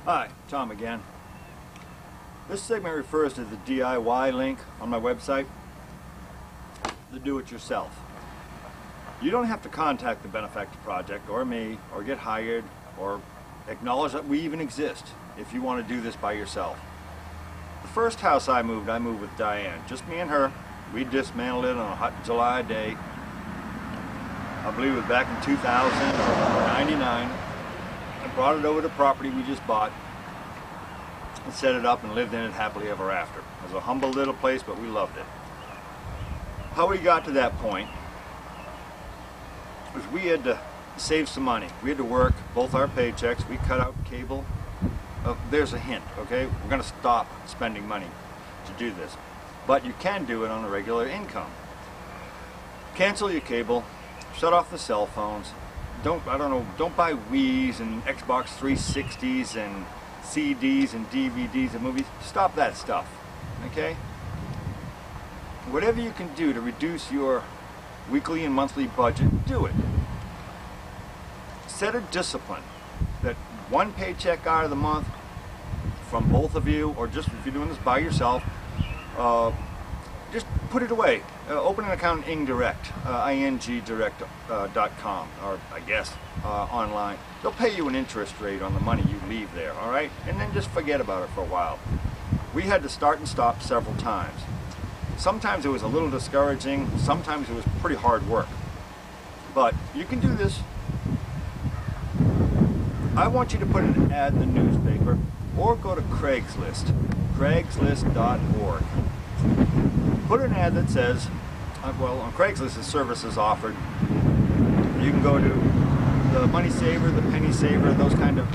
Hi, Tom again. This segment refers to the DIY link on my website, the do-it-yourself. You don't have to contact the Benefactor Project or me or get hired or acknowledge that we even exist if you want to do this by yourself. The first house I moved with Diane, just me and her. We dismantled it on a hot July day. I believe it was back in 2000 or 99. I brought it over to property we just bought and set it up and lived in it happily ever after. It was a humble little place, but we loved it. How we got to that point was we had to save some money. We had to work both our paychecks. We cut out cable. There's a hint, okay? We're going to stop spending money to do this. But you can do it on a regular income. Cancel your cable, shut off the cell phones. Don't buy Wii's and Xbox 360s and CDs and DVDs and movies. Stop that stuff, okay? Whatever you can do to reduce your weekly and monthly budget, do it. Set a discipline that one paycheck out of the month from both of you, or just if you're doing this by yourself, just put it away. Open an account in ingdirect.com, or I guess online. They'll pay you an interest rate on the money you leave there, all right? And then just forget about it for a while. We had to start and stop several times. Sometimes it was a little discouraging. Sometimes it was pretty hard work. But you can do this. I want you to put an ad in the newspaper or go to Craigslist, craigslist.org. Put an ad that says, well, on Craigslist, the service is offered. You can go to the Money Saver, the Penny Saver, those kind of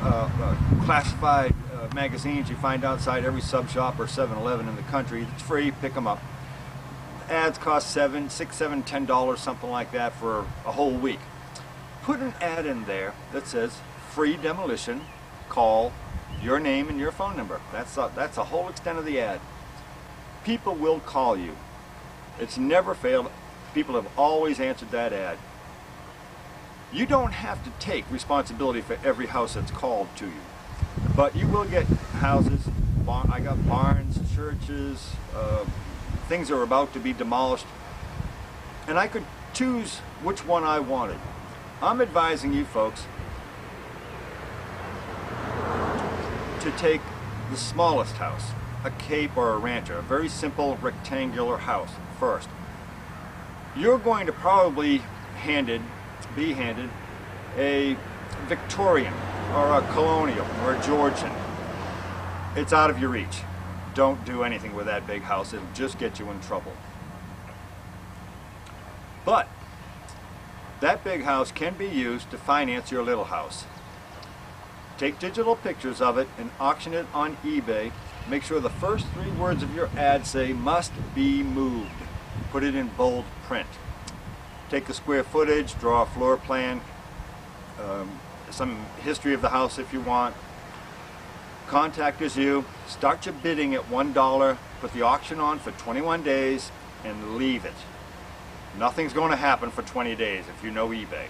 classified magazines you find outside every sub shop or 7-Eleven in the country. It's free, pick them up. Ads cost $6, $7, $10, something like that for a whole week. Put an ad in there that says, free demolition, call, your name and your phone number. That's the whole extent of the ad. People will call you. It's never failed. People have always answered that ad. You don't have to take responsibility for every house that's called to you, but you will get houses. I got barns, churches, things are about to be demolished, and I could choose which one I wanted. I'm advising you folks to take the smallest house, a cape or a rancher, a very simple rectangular house first. You're going to probably be handed a Victorian or a colonial or a Georgian. It's out of your reach. Don't do anything with that big house. It'll just get you in trouble. But that big house can be used to finance your little house. Take digital pictures of it and auction it on eBay. Make sure the first 3 words of your ad say must be moved. Put it in bold print. Take the square footage, draw a floor plan, some history of the house if you want. Contact is you. Start your bidding at $1. Put the auction on for 21 days and leave it. Nothing's going to happen for 20 days if you know eBay.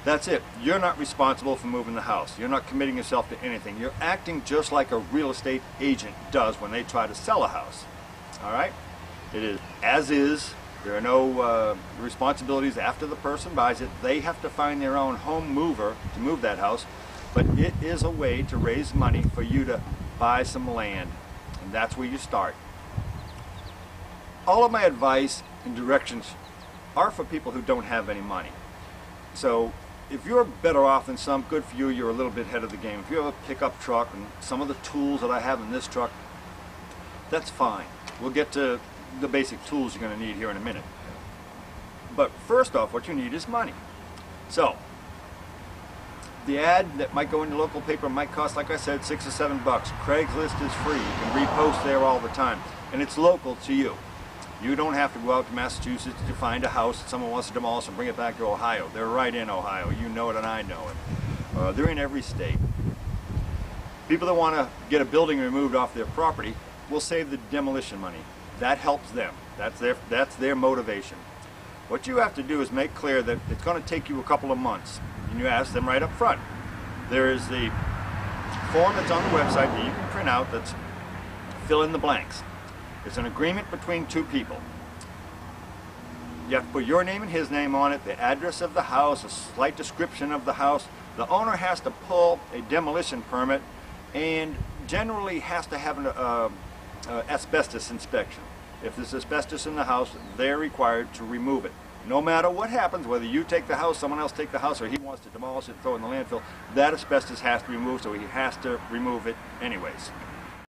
That's it. You're not responsible for moving the house. You're not committing yourself to anything. You're acting just like a real estate agent does when they try to sell a house. All right? It is as is. There are no responsibilities after the person buys it. They have to find their own home mover to move that house. But it is a way to raise money for you to buy some land. And that's where you start. All of my advice and directions are for people who don't have any money. So if you're better off than some, good for you. You're a little bit ahead of the game. If you have a pickup truck and some of the tools that I have in this truck, that's fine. We'll get to the basic tools you're going to need here in a minute. But first off, what you need is money. So the ad that might go in the local paper might cost, like I said, $6 or $7. Craigslist is free. You can repost there all the time. And it's local to you. You don't have to go out to Massachusetts to find a house that someone wants to demolish and bring it back to Ohio. They're right in Ohio. You know it and I know it. They're in every state. People that want to get a building removed off their property will save the demolition money. That helps them. That's their motivation. What you have to do is make clear that it's going to take you a couple of months. And you ask them right up front. There is the form that's on the website that you can print out that's fill in the blanks. It's an agreement between two people. You have to put your name and his name on it, the address of the house, a slight description of the house. The owner has to pull a demolition permit and generally has to have an asbestos inspection. If there's asbestos in the house, they're required to remove it. No matter what happens, whether you take the house, someone else take the house, or he wants to demolish it, throw it in the landfill, that asbestos has to be removed, so he has to remove it anyways.